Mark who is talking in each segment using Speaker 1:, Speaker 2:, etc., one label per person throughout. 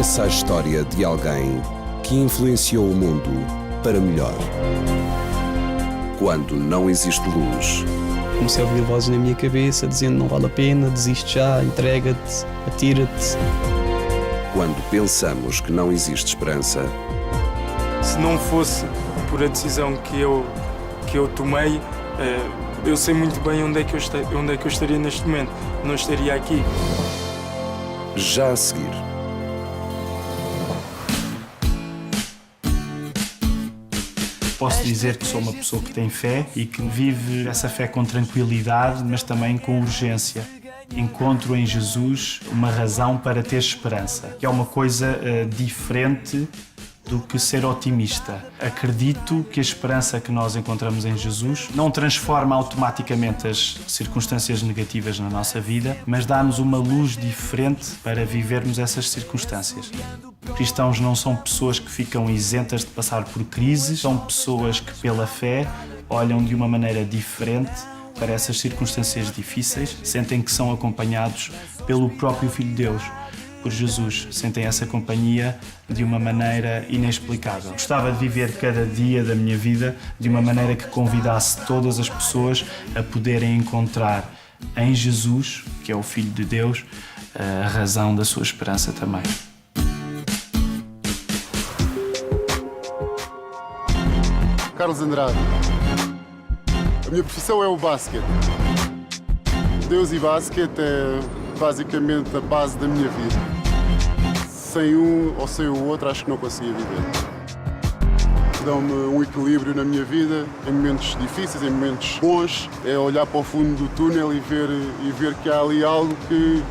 Speaker 1: Conheça a história de alguém que influenciou o mundo para melhor. Quando não existe luz,
Speaker 2: comecei a ouvir vozes na minha cabeça dizendo não vale a pena, desiste já, entrega-te, atira-te.
Speaker 1: quando pensamos que não existe esperança,
Speaker 3: Se não fosse por a decisão que eu tomei, eu sei muito bem onde é que eu estaria neste momento. Não estaria aqui.
Speaker 1: já a seguir.
Speaker 4: Posso dizer que sou uma pessoa que tem fé e que vive essa fé com tranquilidade, mas também com urgência. Encontro em Jesus uma razão para ter esperança, que é uma coisa diferente do que ser otimista. Acredito que a esperança que nós encontramos em Jesus não transforma automaticamente as circunstâncias negativas na nossa vida, mas dá-nos uma luz diferente para vivermos essas circunstâncias. Cristãos não são pessoas que ficam isentas de passar por crises, são pessoas que, pela fé, olham de uma maneira diferente para essas circunstâncias difíceis, sentem que são acompanhados pelo próprio Filho de Deus, por Jesus, sentem essa companhia de uma maneira inexplicável. Gostava de viver cada dia da minha vida de uma maneira que convidasse todas as pessoas a poderem encontrar em Jesus, que é o Filho de Deus, a razão da sua esperança também.
Speaker 5: Carlos Andrade. A minha profissão é o basquete. Deus e basquete é basicamente a base da minha vida. Sem um ou sem o outro, acho que não conseguia viver. Dão-me um equilíbrio na minha vida, em momentos difíceis, em momentos bons. É olhar para o fundo do túnel e ver que há ali algo que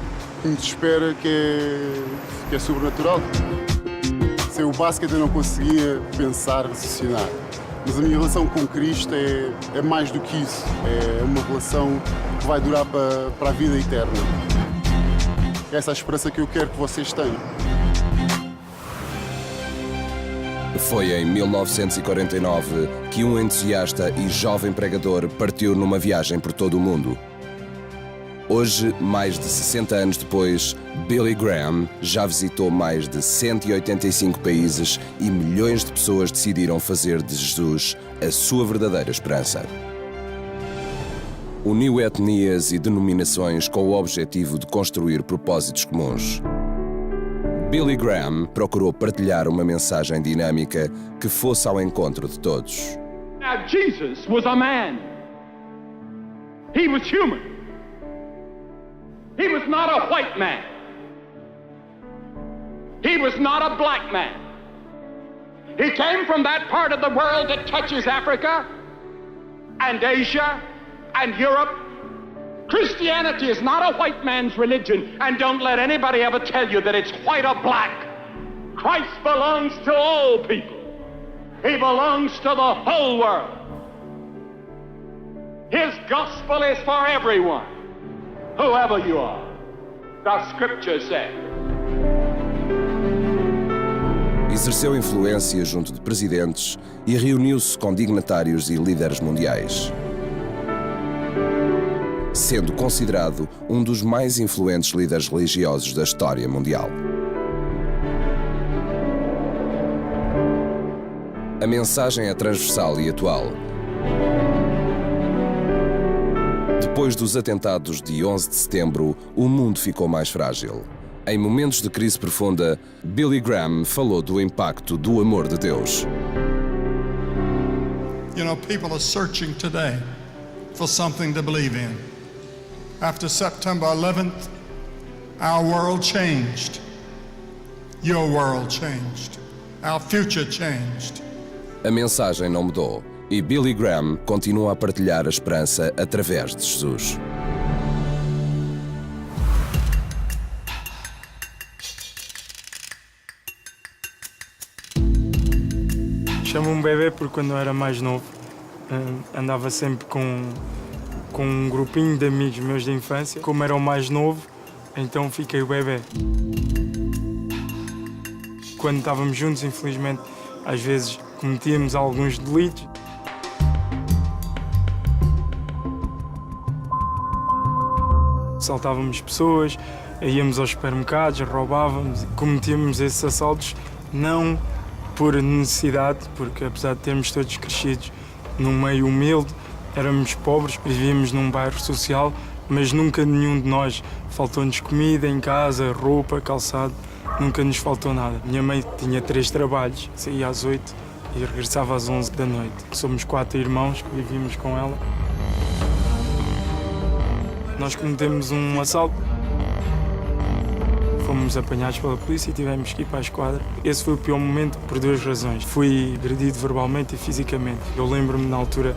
Speaker 5: me espera, que é sobrenatural. Sem o basquete eu não conseguia pensar, raciocinar. Mas a minha relação com Cristo é mais do que isso. É uma relação que vai durar para a vida eterna. Essa é a esperança que eu quero que vocês tenham.
Speaker 1: Foi em 1949 que um entusiasta e jovem pregador partiu numa viagem por todo o mundo. Hoje, mais de 60 anos depois, Billy Graham já visitou mais de 185 países e milhões de pessoas decidiram fazer de Jesus a sua verdadeira esperança. Uniu etnias e denominações com o objetivo de construir propósitos comuns. Billy Graham procurou partilhar uma mensagem dinâmica que fosse ao encontro de todos.
Speaker 6: Now, Jesus was a man. He was human. He was not a white man. He was not a black man. He came from that part of the world that touches Africa and Asia and Europe. Christianity is not a white man's religion, and don't let anybody ever tell you that it's white or black. Christ belongs to all people. He belongs to the whole world. His gospel is for everyone, whoever you are. The scriptures say.
Speaker 1: Exerceu influência junto de presidentes e reuniu-se com dignatários e líderes mundiais, sendo considerado um dos mais influentes líderes religiosos da história mundial. A mensagem é transversal e atual. Depois dos atentados de 11 de setembro, o mundo ficou mais frágil. Em momentos de crise profunda, Billy Graham falou do impacto do amor de Deus.
Speaker 7: You know, people are searching today for something to believe in. After September 11th, our world changed. Your world changed. Our future changed.
Speaker 1: A mensagem não mudou e Billy Graham continua a partilhar a esperança através de Jesus.
Speaker 3: Chamo-me bebê porque quando eu era mais novo andava sempre com um grupinho de amigos meus de infância. Como era o mais novo, então fiquei o bebê. Quando estávamos juntos, infelizmente, às vezes cometíamos alguns delitos. Saltávamos pessoas íamos aos supermercados, roubávamos, cometíamos esses assaltos, não por necessidade, porque apesar de termos todos crescidos num meio humilde, éramos pobres, vivíamos num bairro social, mas nunca nenhum de nós faltou-nos comida em casa, roupa, calçado, nunca nos faltou nada. Minha mãe tinha 3 trabalhos, saía às 8 e regressava às 11 da noite. Somos 4 irmãos que vivíamos com ela. Nós cometemos um assalto, fomos apanhados pela polícia e tivemos que ir para a esquadra. Esse foi o pior momento por 2 razões. Fui agredido verbalmente e fisicamente. Eu lembro-me na altura,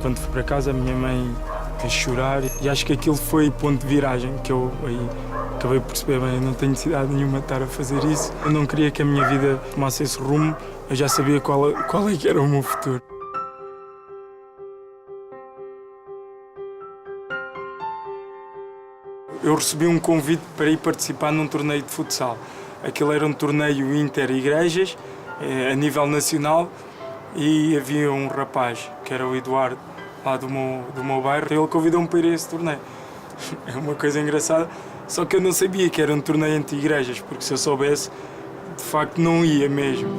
Speaker 3: quando fui para casa, a minha mãe fez chorar e acho que aquilo foi ponto de viragem, que eu aí acabei por perceber, bem, eu não tenho necessidade nenhuma de estar a fazer isso. Eu não queria que a minha vida tomasse esse rumo, eu já sabia qual é que era o meu futuro. Eu recebi um convite para ir participar num torneio de futsal. Aquilo era um torneio inter-igrejas, a nível nacional, e havia um rapaz, que era o Eduardo, lá do meu bairro, ele convidou-me para ir a esse torneio. É uma coisa engraçada, só que eu não sabia que era um torneio entre igrejas, porque se eu soubesse, de facto não ia mesmo.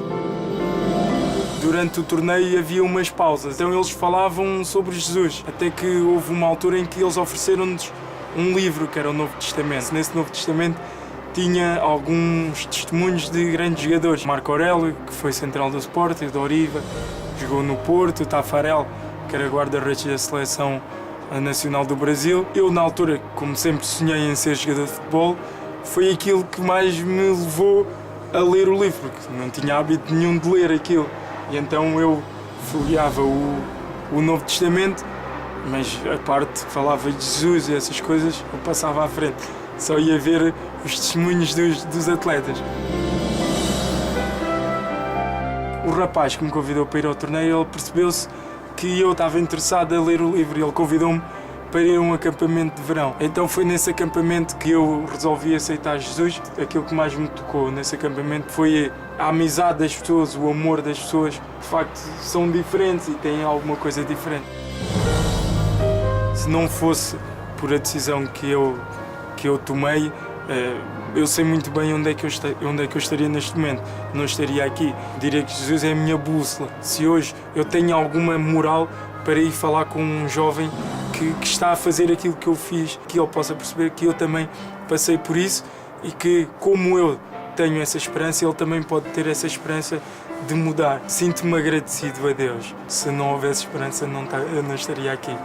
Speaker 3: Durante o torneio havia umas pausas, então eles falavam sobre Jesus, até que houve uma altura em que eles ofereceram-nos um livro, que era o Novo Testamento. Nesse Novo Testamento tinha alguns testemunhos de grandes jogadores. Marco Aurélio, que foi central do Sporting, do Oriva, jogou no Porto, o Tafarel, que era guarda-redes da seleção nacional do Brasil. Eu, na altura, como sempre sonhei em ser jogador de futebol, foi aquilo que mais me levou a ler o livro, porque não tinha hábito nenhum de ler aquilo. E então eu folheava o Novo Testamento, mas a parte que falava de Jesus e essas coisas, eu passava à frente. Só ia ver os testemunhos dos atletas. O rapaz que me convidou para ir ao torneio, ele percebeu-se que eu estava interessado a ler o livro e ele convidou-me para ir a um acampamento de verão. Então foi nesse acampamento que eu resolvi aceitar Jesus. Aquilo que mais me tocou nesse acampamento foi a amizade das pessoas, o amor das pessoas. De facto, são diferentes e têm alguma coisa diferente. Se não fosse por a decisão que eu tomei, eu sei muito bem onde é que eu estaria neste momento. Não estaria aqui. Diria que Jesus é a minha bússola. Se hoje eu tenho alguma moral para ir falar com um jovem que está a fazer aquilo que eu fiz, que ele possa perceber que eu também passei por isso e que, como eu tenho essa esperança, ele também pode ter essa esperança de mudar. Sinto-me agradecido a Deus. Se não houvesse esperança, eu não estaria aqui.